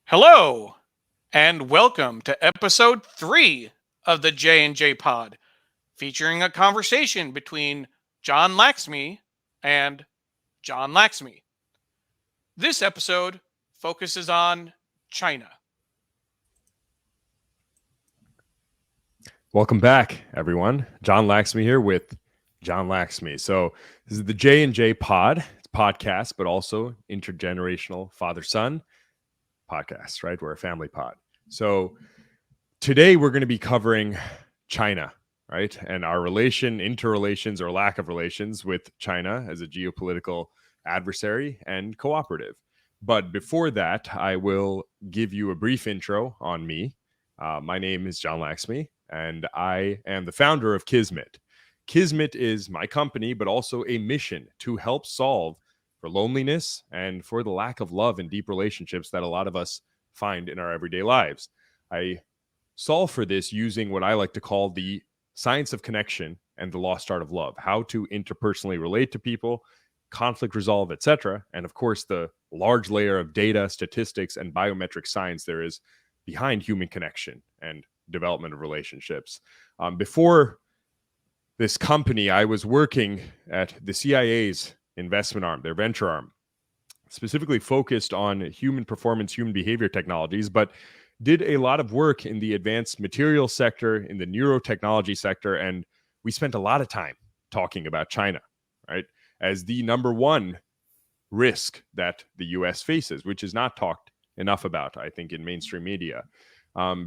Hello, and welcome to episode 3 of the J&J Pod, featuring a conversation between Jon Laxmi and Jon Laxmi. This episode focuses on China. Welcome back, everyone. Jon Laxmi here with Jon Laxmi. So this is the J&J Pod. It's a podcast, but also intergenerational father-son podcast, right? We're a family pod. So today we're going to be covering China, right? And our interrelations or lack of relations with China as a geopolitical adversary and cooperative. But before that, I will give you a brief intro on me. My name is Jon Laxmi, and I am the founder of Kismet. Kismet is my company, but also a mission to help solve for loneliness and for the lack of love and deep relationships that a lot of us find in our everyday lives. I solve for this using what I like to call the science of connection and the lost art of love, how to interpersonally relate to people, conflict resolve, etc. And of course, the large layer of data, statistics, and biometric science there is behind human connection and development of relationships. Before this company, I was working at the CIA's investment arm, their venture arm, specifically focused on human performance, human behavior technologies, but did a lot of work in the advanced materials sector, in the neurotechnology sector, and we spent a lot of time talking about China, right, as the number one risk that the US faces, which is not talked enough about, I think, in mainstream media.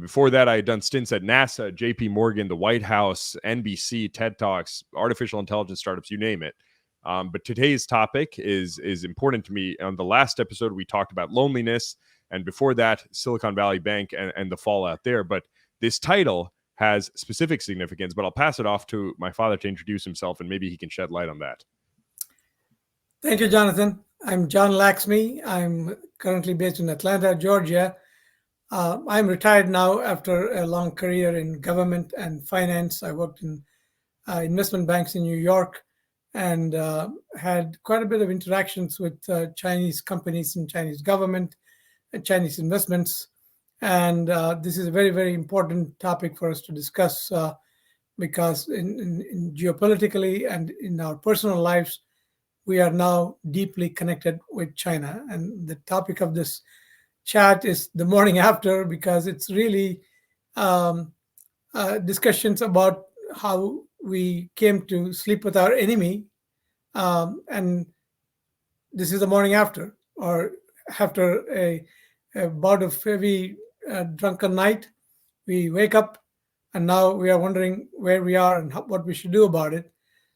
Before that, I had done stints at NASA, JP Morgan, the White House, NBC, TED Talks, artificial intelligence startups, you name it. But today's topic is important to me. On the last episode, we talked about loneliness, and before that, Silicon Valley Bank and the fallout there. But this title has specific significance, but I'll pass it off to my father to introduce himself, and maybe he can shed light on that. Thank you, Jonathan. I'm Jon Laxmi. I'm currently based in Atlanta, Georgia. I'm retired now after a long career in government and finance. I worked in investment banks in New York and had quite a bit of interactions with Chinese companies and Chinese government and Chinese investments. And this is a very, very important topic for us to discuss because in geopolitically and in our personal lives, we are now deeply connected with China. And the topic of this chat is the morning after, because it's really discussions about how we came to sleep with our enemy. And this is the morning after, or after a bout of heavy drunken night, we wake up and now we are wondering where we are and what we should do about it.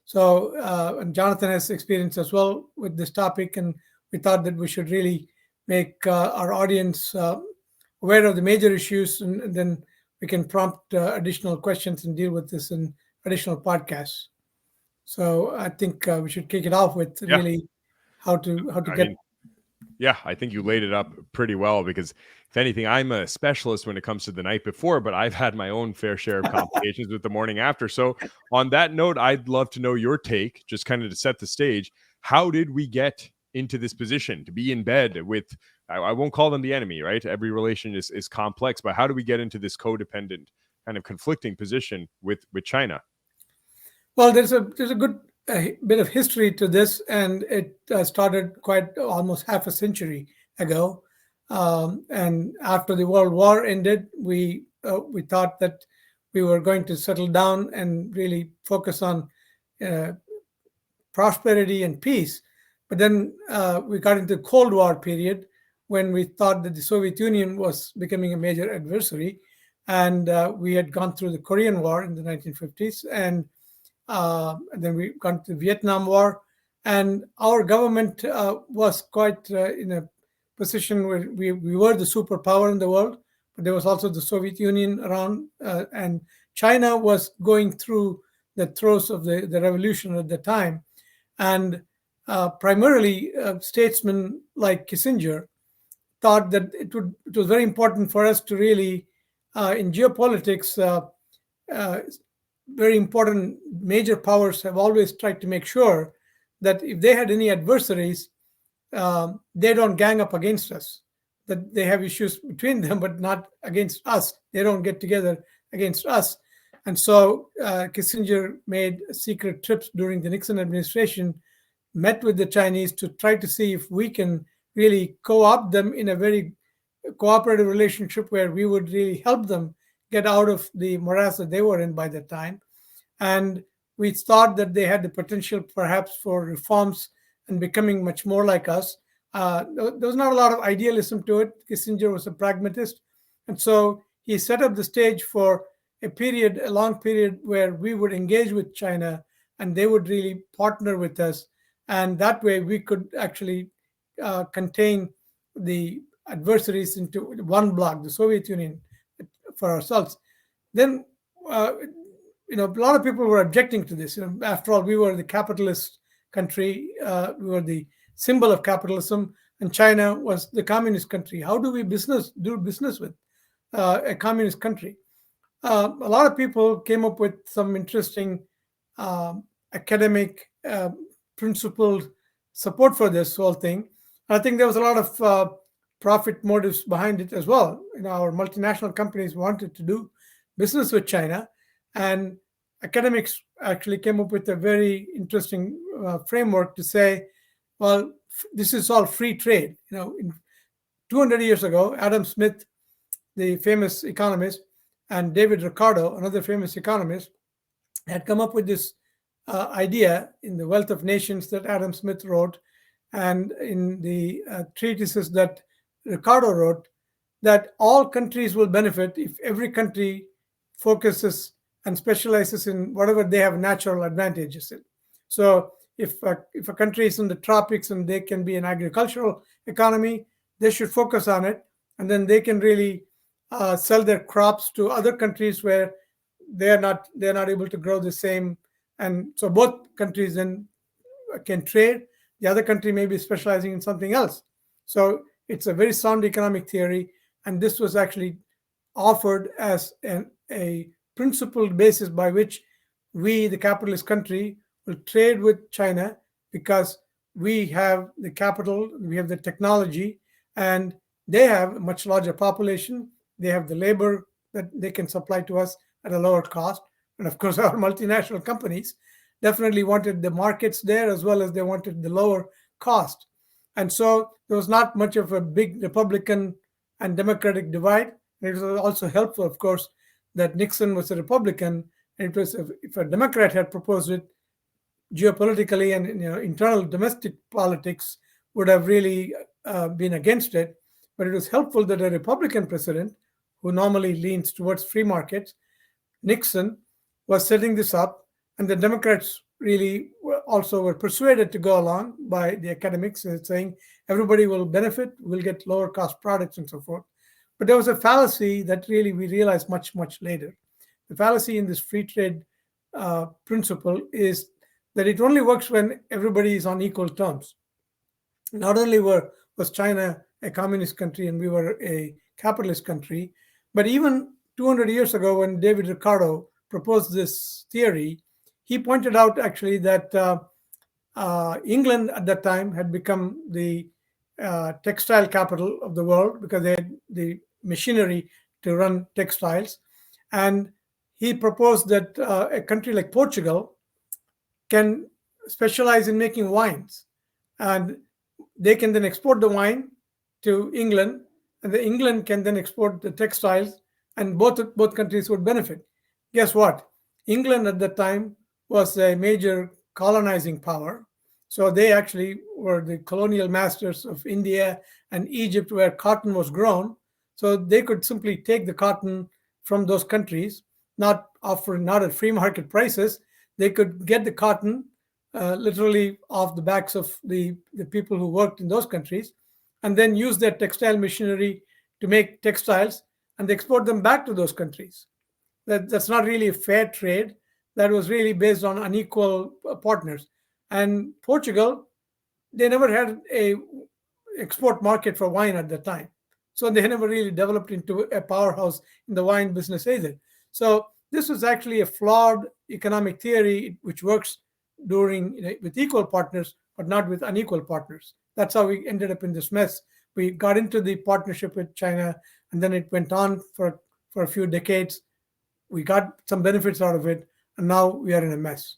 So, and Jonathan has experience as well with this topic, and we thought that we should really make our audience aware of the major issues, and then we can prompt additional questions and deal with this in additional podcasts. So I think we should kick it off with really how to get. I think you laid it up pretty well, because if anything, I'm a specialist when it comes to the night before, but I've had my own fair share of complications with the morning after. So on that note, I'd love to know your take, just kind of to set the stage. How did we get into this position to be in bed with, I won't call them the enemy, right? Every relation is complex, but how do we get into this codependent kind of conflicting position with China? Well, there's a good bit of history to this, and it started quite almost half a century ago. And after the World War ended, we thought that we were going to settle down and really focus on prosperity and peace. But then we got into the Cold War period, when we thought that the Soviet Union was becoming a major adversary, and we had gone through the Korean War in the 1950s, and then we got to the Vietnam War, and our government was quite in a position where we were the superpower in the world, but there was also the Soviet Union around, and China was going through the throes of the revolution at the time. And primarily statesmen like Kissinger thought that it was very important for us to really, in geopolitics, very important major powers have always tried to make sure that if they had any adversaries, they don't gang up against us. that they have issues between them, but not against us. They don't get together against us. And so Kissinger made secret trips during the Nixon administration, met with the Chinese to try to see if we can really co-opt them in a very cooperative relationship where we would really help them get out of the morass that they were in by that time. And we thought that they had the potential perhaps for reforms and becoming much more like us. There was not a lot of idealism to it. Kissinger was a pragmatist. And so he set up the stage for a long period where we would engage with China and they would really partner with us. And that way we could actually contain the adversaries into one bloc, the Soviet Union, for ourselves. Then, a lot of people were objecting to this. After all, we were the capitalist country. We were the symbol of capitalism, and China was the communist country. How do we do business with a communist country? A lot of people came up with some interesting academic, principled support for this whole thing. I think there was a lot of profit motives behind it as well. Our multinational companies wanted to do business with China, and academics actually came up with a very interesting framework to say, well, this is all free trade. 200 years ago, Adam Smith, the famous economist, and David Ricardo, another famous economist, had come up with this idea in The Wealth of Nations that Adam Smith wrote, and in the treatises that Ricardo wrote, that all countries will benefit if every country focuses and specializes in whatever they have natural advantages in. So if a country is in the tropics and they can be an agricultural economy, they should focus on it, and then they can really sell their crops to other countries where they're not able to grow the same. And so both countries then can trade. The other country may be specializing in something else. So it's a very sound economic theory, and this was actually offered as a principled basis by which we, the capitalist country, will trade with China because we have the capital, we have the technology, and they have a much larger population. They have the labor that they can supply to us at a lower cost. And of course, our multinational companies definitely wanted the markets there as well as they wanted the lower cost. And so there was not much of a big Republican and Democratic divide. It was also helpful, of course, that Nixon was a Republican. And it was, if a Democrat had proposed it, geopolitically and internal domestic politics would have really been against it. But it was helpful that a Republican president, who normally leans towards free markets, Nixon, was setting this up, and the Democrats really also were persuaded to go along by the academics, saying everybody will benefit, we'll get lower cost products and so forth. But there was a fallacy that really we realized much, much later. The fallacy in this free trade principle is that it only works when everybody is on equal terms. Not only was China a communist country and we were a capitalist country, but even 200 years ago when David Ricardo proposed this theory, he pointed out actually that England at that time had become the textile capital of the world because they had the machinery to run textiles. And he proposed that a country like Portugal can specialize in making wines, and they can then export the wine to England, and the England can then export the textiles, and both countries would benefit. Guess what? England at that time was a major colonizing power, so they actually were the colonial masters of India and Egypt, where cotton was grown. So they could simply take the cotton from those countries, not at free market prices. They could get the cotton literally off the backs of the people who worked in those countries, and then use their textile machinery to make textiles, and they export them back to those countries. That's not really a fair trade. That was really based on unequal partners. And Portugal, they never had a export market for wine at the time. So they never really developed into a powerhouse in the wine business either. So this was actually a flawed economic theory which works with equal partners, but not with unequal partners. That's how we ended up in this mess. We got into the partnership with China, and then it went on for a few decades. We got some benefits out of it, and now we are in a mess.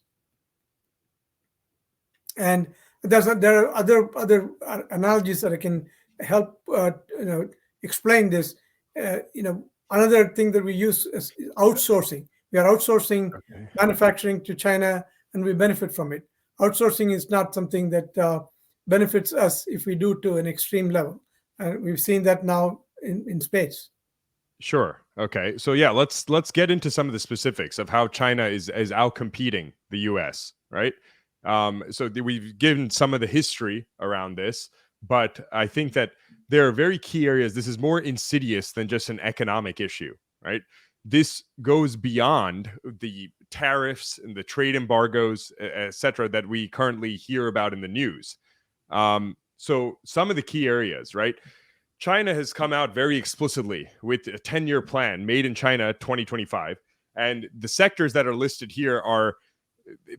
And there are other analogies that I can help explain this. Another thing that we use is outsourcing. We are outsourcing Okay. manufacturing to China, and we benefit from it. Outsourcing is not something that benefits us if we do to an extreme level, and we've seen that now in space. Sure. Okay. So yeah, let's get into some of the specifics of how China is out competing the U.S. Right. We've given some of the history around this, but I think that there are very key areas. This is more insidious than just an economic issue. Right. This goes beyond the tariffs and the trade embargoes, et cetera, that we currently hear about in the news. So some of the key areas, right? China has come out very explicitly with a 10-year plan, made in China 2025. And the sectors that are listed here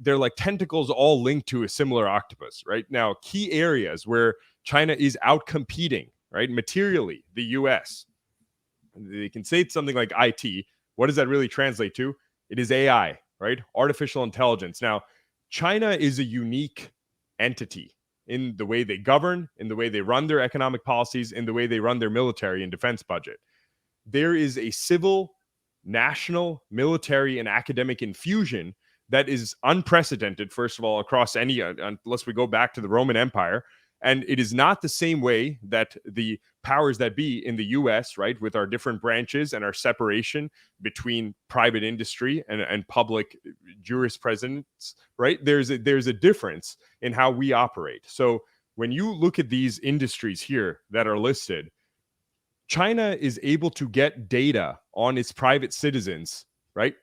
they're like tentacles all linked to a similar octopus, right? Now, key areas where China is out competing, right? Materially, the US. They can say it's something like IT. What does that really translate to? It is AI, right? Artificial intelligence. Now, China is a unique entity in the way they govern, in the way they run their economic policies, in the way they run their military and defense budget. There is a civil, national, military, and academic infusion that is unprecedented, first of all, across any, unless we go back to the Roman Empire. And it is not the same way that the powers that be in the US, right, with our different branches and our separation between private industry and public jurisprudence, right? There's a difference in how we operate. So when you look at these industries here that are listed, China is able to get data on its private citizens, right,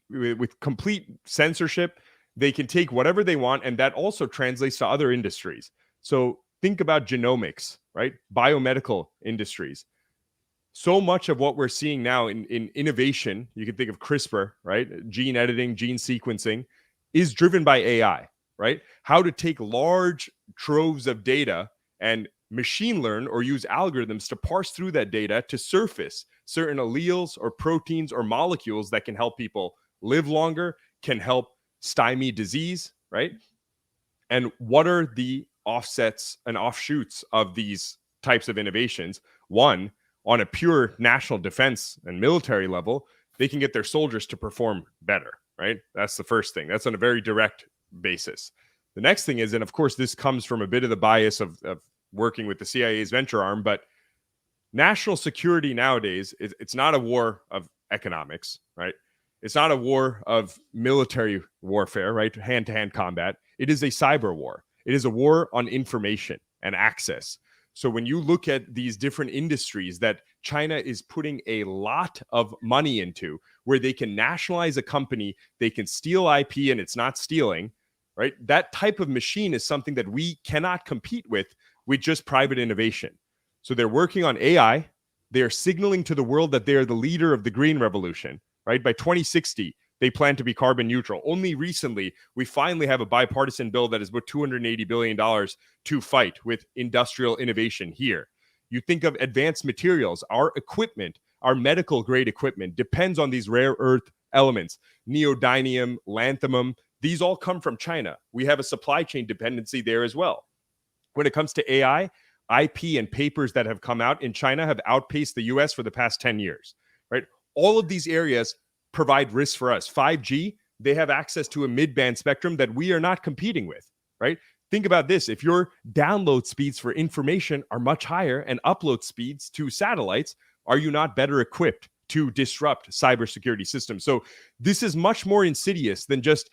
with complete censorship. They can take whatever they want, and that also translates to other industries. So think about genomics, right? Biomedical industries. So much of what we're seeing now in innovation, you can think of CRISPR, right? Gene editing, gene sequencing, is driven by AI, right? How to take large troves of data and machine learn or use algorithms to parse through that data to surface certain alleles or proteins or molecules that can help people live longer, can help stymie disease, right? And what are the offsets and offshoots of these types of innovations? One, on a pure national defense and military level, they can get their soldiers to perform better, right? That's the first thing. That's on a very direct basis. The next thing is, and of course, this comes from a bit of the bias of working with the CIA's venture arm, but national security nowadays, it's not a war of economics, right? It's not a war of military warfare, right? Hand-to-hand combat. It is a cyber war. It is a war on information and access. So when you look at these different industries that China is putting a lot of money into, where they can nationalize a company, they can steal IP and it's not stealing, right? That type of machine is something that we cannot compete with just private innovation. So they're working on AI. They are signaling to the world that they are the leader of the green revolution. Right? By 2060, they plan to be carbon neutral. Only recently, we finally have a bipartisan bill that is about $280 billion to fight with industrial innovation here. You think of advanced materials, our equipment, our medical grade equipment depends on these rare earth elements, neodymium, lanthanum. These all come from China. We have a supply chain dependency there as well. When it comes to AI, IP and papers that have come out in China have outpaced the US for the past 10 years, right? All of these areas provide risks for us. 5G, they have access to a mid-band spectrum that we are not competing with, right? Think about this. If your download speeds for information are much higher and upload speeds to satellites, are you not better equipped to disrupt cybersecurity systems? So this is much more insidious than just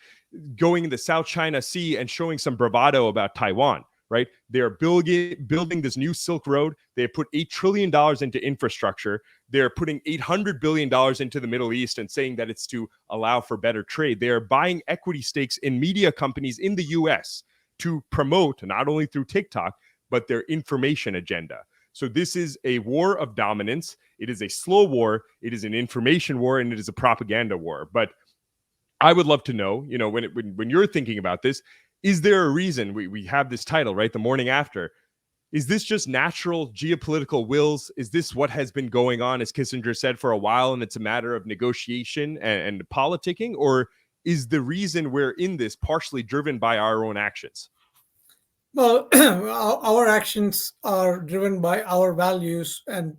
going in the South China Sea and showing some bravado about Taiwan. Right? They are building this new Silk Road. They have put $8 trillion into infrastructure. They're putting $800 billion into the Middle East and saying that it's to allow for better trade. They are buying equity stakes in media companies in the US to promote, not only through TikTok, but their information agenda. So this is a war of dominance. It is a slow war. It is an information war, and it is a propaganda war. But I would love to know, when you're thinking about this, is there a reason we have this title, right? The morning after. Is this just natural geopolitical wills? Is this what has been going on, as Kissinger said, for a while, and it's a matter of negotiation and politicking? Or is the reason we're in this partially driven by our own actions? Well, our actions are driven by our values, and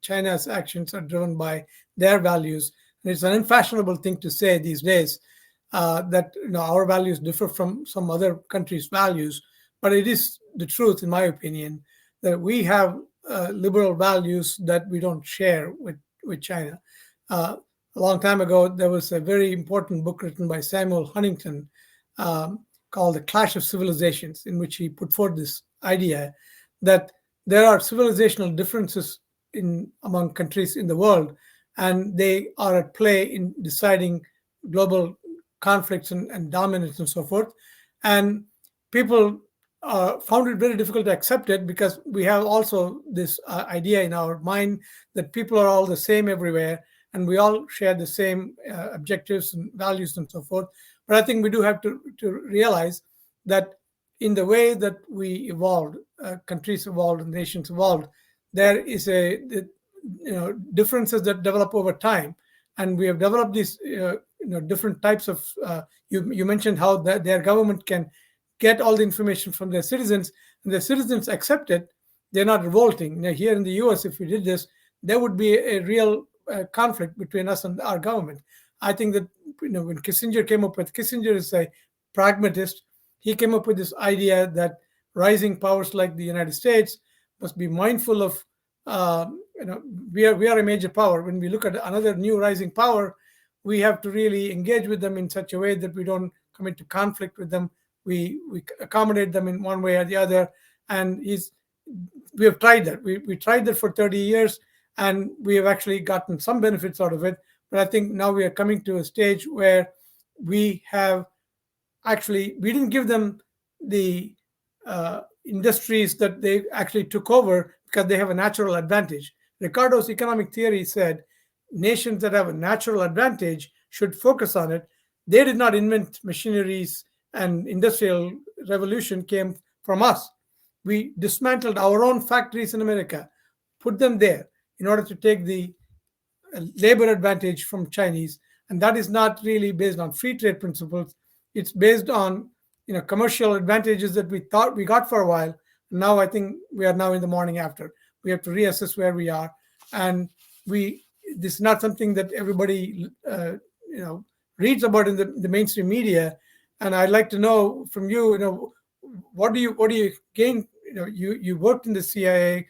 China's actions are driven by their values. And it's an unfashionable thing to say these days that our values differ from some other countries' values, but it is the truth, in my opinion, that we have liberal values that we don't share with China. A long time ago, there was a very important book written by Samuel Huntington. Called The Clash of Civilizations, in which he put forth this idea that there are civilizational differences among countries in the world, and they are at play in deciding global conflicts and dominance and so forth. And people found it very difficult to accept it because we have also this idea in our mind that people are all the same everywhere, and we all share the same objectives and values and so forth. But I think we do have to realize that in the way that we evolved, countries evolved, nations evolved, there is differences that develop over time, and we have developed these different types of. You mentioned how their government can get all the information from their citizens, and their citizens accept it. They're not revolting. Here in the U.S., if we did this, there would be a real conflict between us and our government. I think that when Kissinger is a pragmatist. He came up with this idea that rising powers like the United States must be mindful of we are a major power. When we look at another new rising power, we have to really engage with them in such a way that we don't come into conflict with them. We accommodate them in one way or the other. And we have tried that. We tried that for 30 years, and we have actually gotten some benefits out of it. But I think now we are coming to a stage where we didn't give them the industries that they actually took over because they have a natural advantage. Ricardo's economic theory said nations that have a natural advantage should focus on it. They did not invent machineries, and industrial revolution came from us. We dismantled our own factories in America, put them there in order to take the labor advantage from Chinese, and that is not really based on free trade principles. It's based on commercial advantages that we thought we got for a while. Now I think we are now in the morning after. We have to reassess where we are, and this is not something that everybody reads about in the mainstream media. And I'd like to know from you, what do you gain? You worked in the CIA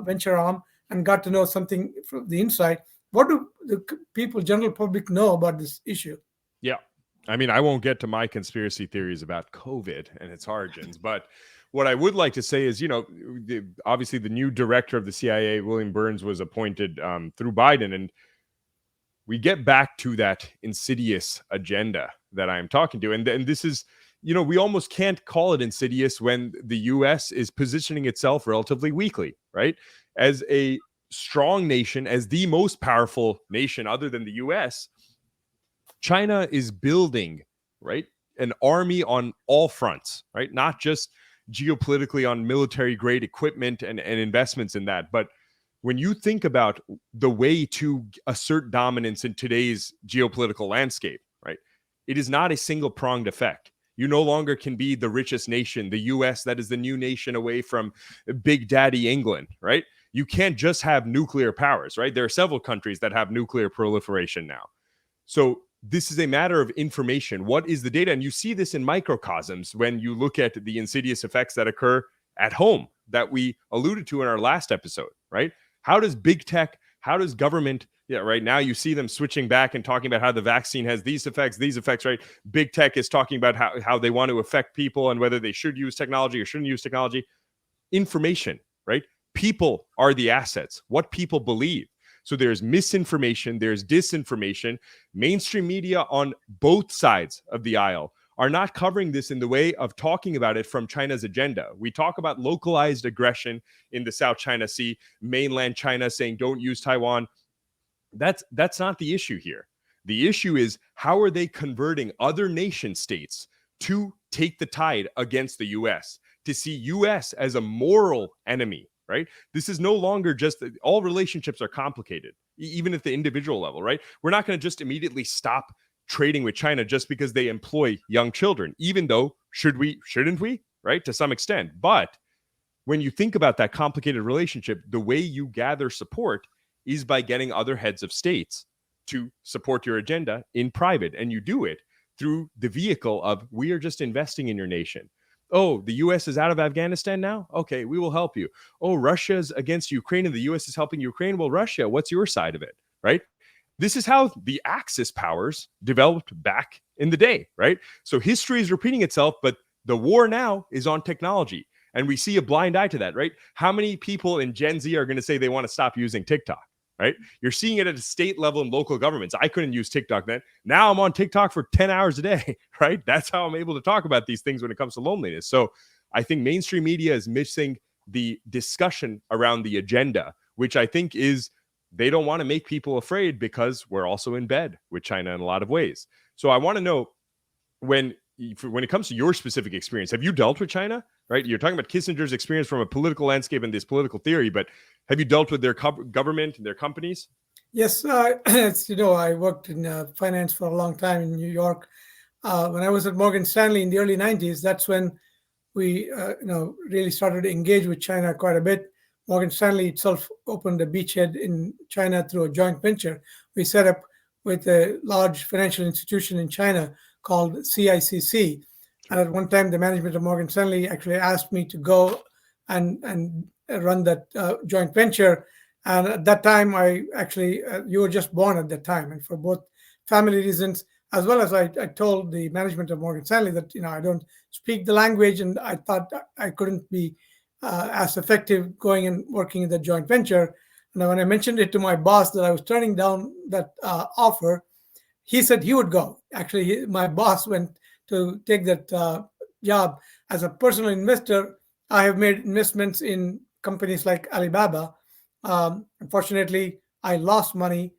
venture arm and got to know something from the inside. What do the general public know about this issue? Yeah. I mean, I won't get to my conspiracy theories about COVID and its origins, but what I would like to say is, obviously the new director of the CIA, William Burns, was appointed through Biden. And we get back to that insidious agenda that I'm talking to. And this is, we almost can't call it insidious when the US is positioning itself relatively weakly, right? As a strong nation, as the most powerful nation other than the US, China is building, right, an army on all fronts, right? Not just geopolitically on military grade equipment and investments in that, but when you think about the way to assert dominance in today's geopolitical landscape, right, it is not a single pronged effect. You no longer can be the richest nation, the US, that is the new nation away from Big Daddy England, right? You can't just have nuclear powers, right? There are several countries that have nuclear proliferation now. So this is a matter of information. What is the data? And you see this in microcosms when you look at the insidious effects that occur at home that we alluded to in our last episode, right? How does big tech, how does government, right now you see them switching back and talking about how the vaccine has these effects, right? Big tech is talking about how they want to affect people and whether they should use technology or shouldn't use technology. Information, right? People are the assets, what people believe. So there's misinformation, there's disinformation. Mainstream media on both sides of the aisle are not covering this in the way of talking about it from China's agenda. We talk about localized aggression in the South China Sea, mainland China saying don't use Taiwan. That's not the issue here. The issue is how are they converting other nation states to take the tide against the US, to see US as a moral enemy, right? This is no longer just all relationships are complicated, even at the individual level, right? We're not going to just immediately stop trading with China just because they employ young children, even though shouldn't we, right? To some extent. But when you think about that complicated relationship, the way you gather support is by getting other heads of states to support your agenda in private. And you do it through the vehicle of we are just investing in your nation. Oh, the US is out of Afghanistan now? Okay, we will help you. Oh, Russia's against Ukraine and the US is helping Ukraine. Well, Russia, what's your side of it? Right? This is how the Axis powers developed back in the day, right? So history is repeating itself, but the war now is on technology. And we see a blind eye to that, right? How many people in Gen Z are going to say they want to stop using TikTok, right? You're seeing it at a state level and local governments. I couldn't use TikTok then. Now I'm on TikTok for 10 hours a day, right? That's how I'm able to talk about these things when it comes to loneliness. So I think mainstream media is missing the discussion around the agenda, which I think is they don't want to make people afraid because we're also in bed with China in a lot of ways. So I want to know when it comes to your specific experience, have you dealt with China? Right, you're talking about Kissinger's experience from a political landscape and this political theory, but have you dealt with their government and their companies? Yes, I worked in finance for a long time in New York. When I was at Morgan Stanley in the early '90s, that's when we, really started to engage with China quite a bit. Morgan Stanley itself opened a beachhead in China through a joint venture we set up with a large financial institution in China called CICC. And at one time, the management of Morgan Stanley actually asked me to go and run that joint venture. And at that time, I actually, you were just born at that time. And for both family reasons, as well as I told the management of Morgan Stanley that, I don't speak the language and I thought I couldn't be as effective going and working in the joint venture. And when I mentioned it to my boss that I was turning down that offer, he said he would go. Actually, my boss went to take that job. As a personal investor, I have made investments in companies like Alibaba. Unfortunately, I lost money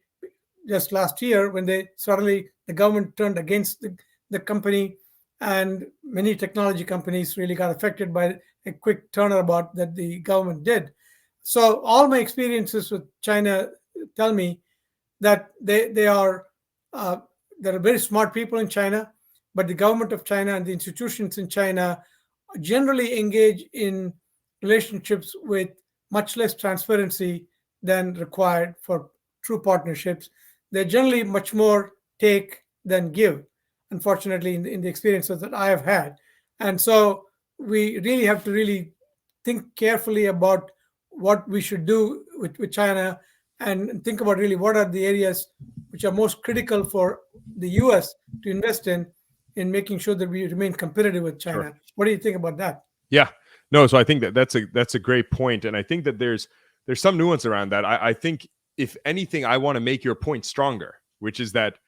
just last year when the government turned against the company, and many technology companies really got affected by a quick turnabout that the government did. So all my experiences with China tell me that there are very smart people in China, but the government of China and the institutions in China generally engage in relationships with much less transparency than required for true partnerships. They're generally much more take than give, unfortunately, in the experiences that I have had. And so we really have to really think carefully about what we should do with China and think about really what are the areas which are most critical for the US to invest in making sure that we remain competitive with China. Sure. What do you think about that? Yeah, no. So I think that's a great point, and I think that there's some nuance around that. I think if anything, I want to make your point stronger, which is that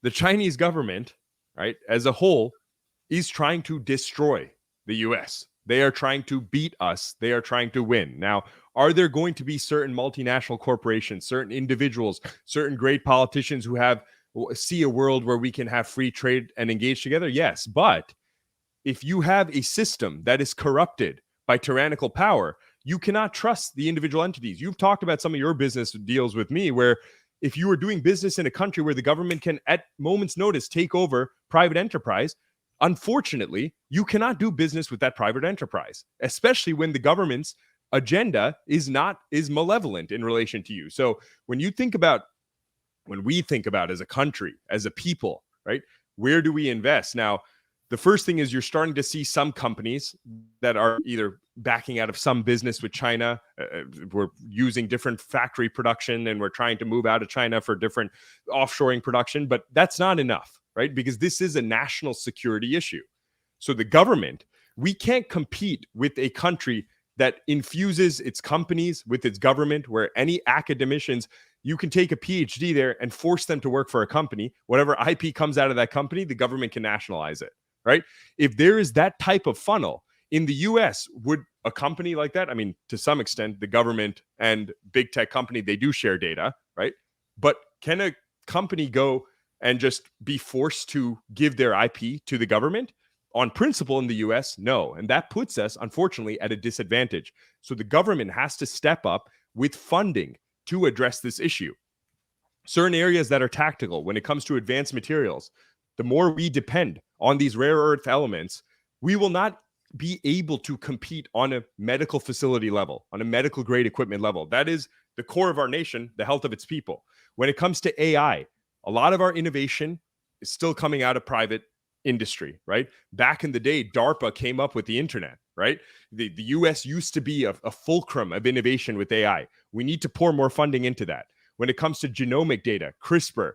the Chinese government, right, as a whole, is trying to destroy the US. They are trying to beat us. They are trying to win. Now, are there going to be certain multinational corporations, certain individuals, certain great politicians who see a world where we can have free trade and engage together? Yes, but if you have a system that is corrupted by tyrannical power, you cannot trust the individual entities. You've talked about some of your business deals with me where if you are doing business in a country where the government can at moment's notice take over private enterprise, unfortunately, you cannot do business with that private enterprise, especially when the government's agenda is malevolent in relation to you. So when we think about as a country, as a people, right, where do we invest? Now, the first thing is you're starting to see some companies that are either backing out of some business with China. We're using different factory production and we're trying to move out of China for different offshoring production, but that's not enough, right? Because this is a national security issue. So the government, we can't compete with a country that infuses its companies with its government, where any academicians, you can take a PhD there and force them to work for a company. Whatever IP comes out of that company, the government can nationalize it. Right? If there is that type of funnel in the US, would a company like that, I mean, to some extent, the government and big tech company, they do share data, right? But can a company go and just be forced to give their IP to the government? on principle in the US, no. And that puts us, unfortunately, at a disadvantage. So the government has to step up with funding to address this issue. Certain areas that are tactical when it comes to advanced materials, the more we depend on these rare earth elements, we will not be able to compete on a medical facility level, on a medical grade equipment level. That is the core of our nation, the health of its people. When it comes to AI, a lot of our innovation is still coming out of private industry, right? Back in the day, DARPA came up with the internet, right? The US used to be a fulcrum of innovation with AI. We need to pour more funding into that. When it comes to genomic data, CRISPR,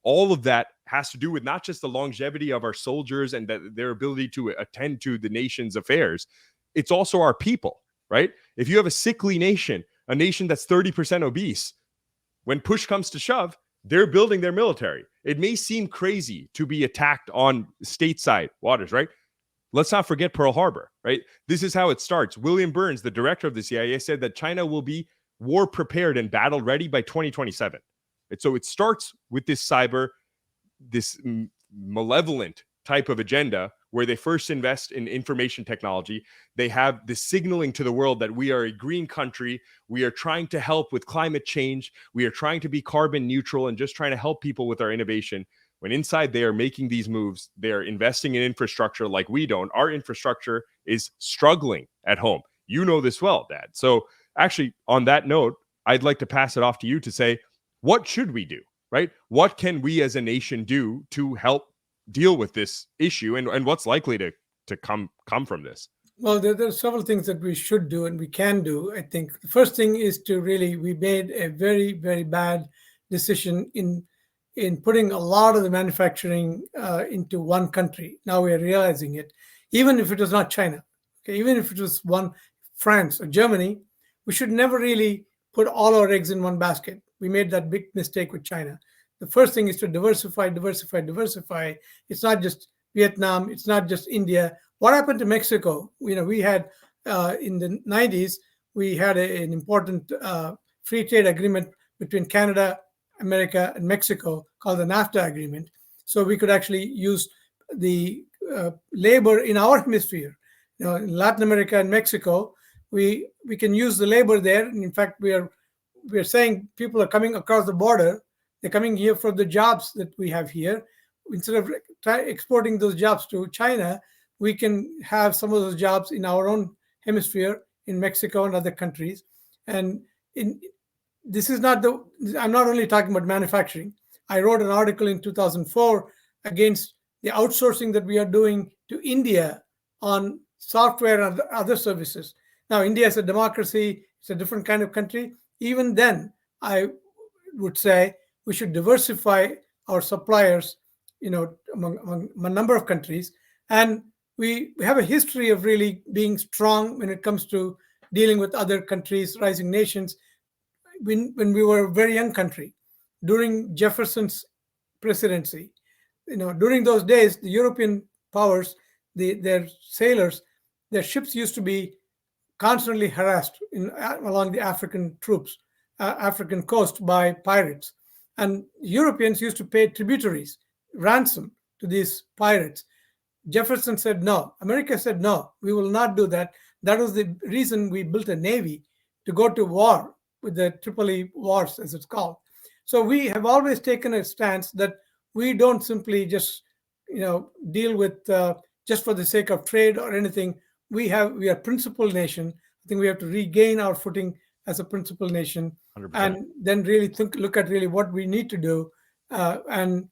all of that has to do with not just the longevity of our soldiers and their ability to attend to the nation's affairs. It's also our people, right? If you have a sickly nation, a nation that's 30% obese, when push comes to shove, they're building their military. It may seem crazy to be attacked on stateside waters, right? Let's not forget Pearl Harbor, right? This is how it starts. William Burns, the director of the CIA, said that China will be war prepared and battle ready by 2027. And so it starts with this malevolent type of agenda where they first invest in information technology. They have the signaling to the world that we are a green country. We are trying to help with climate change. We are trying to be carbon neutral and just trying to help people with our innovation. When inside they are making these moves, they're investing in infrastructure like we don't. Our infrastructure is struggling at home. You know this well, Dad. So actually, on that note, I'd like to pass it off to you to say, what should we do, right? What can we as a nation do to help deal with this issue, and what's likely to come from this? Well, there are several things that we should do and we can do. I think the first thing is to really, we made a very, very bad decision in putting a lot of the manufacturing into one country. Now we are realizing it. Even if it was not China, okay, even if it was France or Germany, we should never really put all our eggs in one basket. We made that big mistake with China. The first thing is to diversify. It's not just Vietnam. It's not just India. What happened to Mexico? We had in the 90s, we had an important free trade agreement between Canada, America, and Mexico called the NAFTA agreement. So we could actually use the labor in our hemisphere. In Latin America and Mexico, we can use the labor there. And in fact, we are saying people are coming across the border. They're coming here for the jobs that we have here. Instead of exporting those jobs to China, we can have some of those jobs in our own hemisphere, in Mexico and other countries. And this is not I'm not only talking about manufacturing. I wrote an article in 2004 against the outsourcing that we are doing to India on software and other services. Now, India is a democracy. It's a different kind of country. Even then, I would say we should diversify our suppliers, among a number of countries. And we have a history of really being strong when it comes to dealing with other countries, rising nations. When we were a very young country, during Jefferson's presidency, during those days, the European powers, their sailors, their ships used to be constantly harassed along the African coast by pirates. And Europeans used to pay tributaries, ransom to these pirates. Jefferson said no. America said no, we will not do that. That was the reason we built a navy to go to war with the Tripoli Wars, as it's called. So we have always taken a stance that we don't simply just, deal with just for the sake of trade or anything. We are a principled nation. I think we have to regain our footing as a principled nation, 100%. And then really look at really what we need to do, and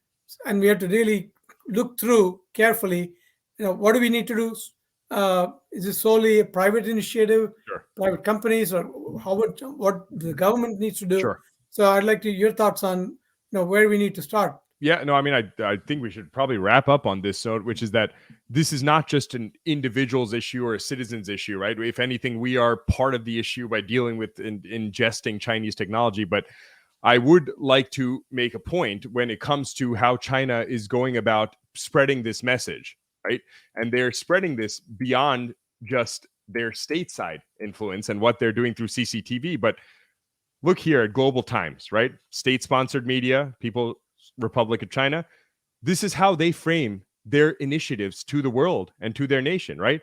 we have to really look through carefully. What do we need to do? Is this solely a private initiative, sure, private companies, or what the government needs to do? Sure. So I'd like your thoughts on where we need to start. Yeah, no, I mean, I think we should probably wrap up on this note, which is that this is not just an individual's issue or a citizen's issue, right? If anything, we are part of the issue by dealing with ingesting Chinese technology. But I would like to make a point when it comes to how China is going about spreading this message, right? And they're spreading this beyond just their stateside influence and what they're doing through CCTV. But look here at Global Times, right? State-sponsored media, Republic of China. This is how they frame their initiatives to the world and to their nation, right?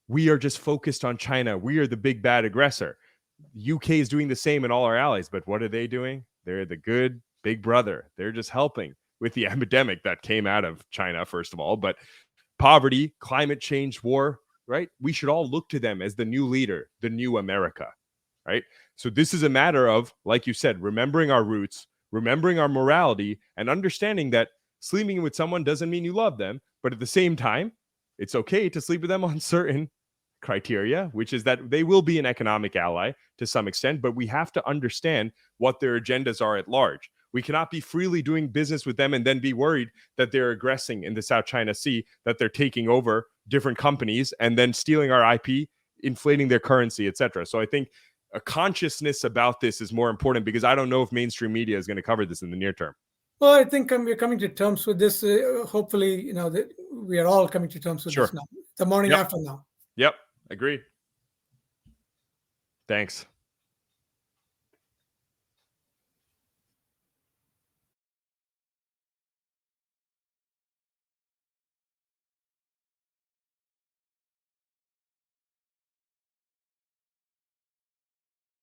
We are just focused on China. We are the big bad aggressor. UK is doing the same, and all our allies, but what are they doing? They're the good big brother. They're just helping with the epidemic that came out of China, first of all, but poverty, climate change, war, right? We should all look to them as the new leader, the new America, right? So this is a matter of, like you said, remembering our roots, remembering our morality, and understanding that sleeping with someone doesn't mean you love them, but at the same time, it's okay to sleep with them on certain criteria, which is that they will be an economic ally to some extent, but we have to understand what their agendas are at large. We cannot be freely doing business with them and then be worried that they're aggressing in the South China Sea, that they're taking over different companies and then stealing our IP, inflating their currency, etc. So I think a consciousness about this is more important, because I don't know if mainstream media is going to cover this in the near term. Well, I think we're coming to terms with this. Hopefully, that we are all coming to terms with Sure. this now. The morning Yep. after now. Yep. Agreed. Thanks.